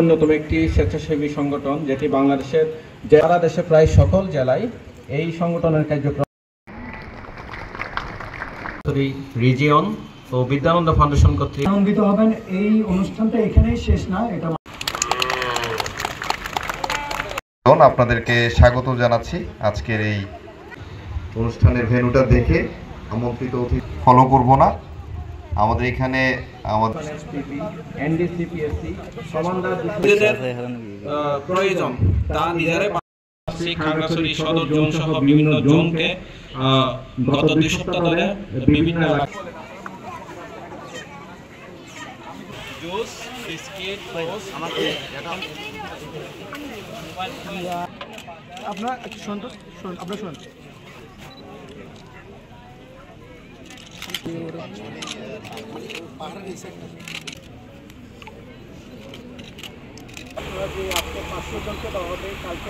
অন্যতম একটি স্বেচ্ছাসেবী সংগঠন যেটি বাংলাদেশের সারা দেশে প্রায় সকল জেলায় এই সংগঠনের কার্যক্রম রিজিয়ন ও বিদ্যানন্দ ফাউন্ডেশন কর্তৃক আনন্দিত হবেন। এই অনুষ্ঠানটা এখানেই শেষ না, এটা আপনাদেরকে স্বাগত জানাচ্ছি। আজকের এই অনুষ্ঠানের ভেন্যুটা দেখে আমন্ত্রিত অতিথি ফলো করব না, আমাদের এখানে আমাদের প্রয়োজন তা নিজেরাই খাগড়াছড়ি সদর জোন সহ বিভিন্ন জোনকে গত 2 সপ্তাহ ধরে বিভিন্ন জুস বিস্কিট আপনার সন্তোষ আপনার শুনুন। আপনারা যে আজকে 500 জনকে দেওয়া হবে, কালকে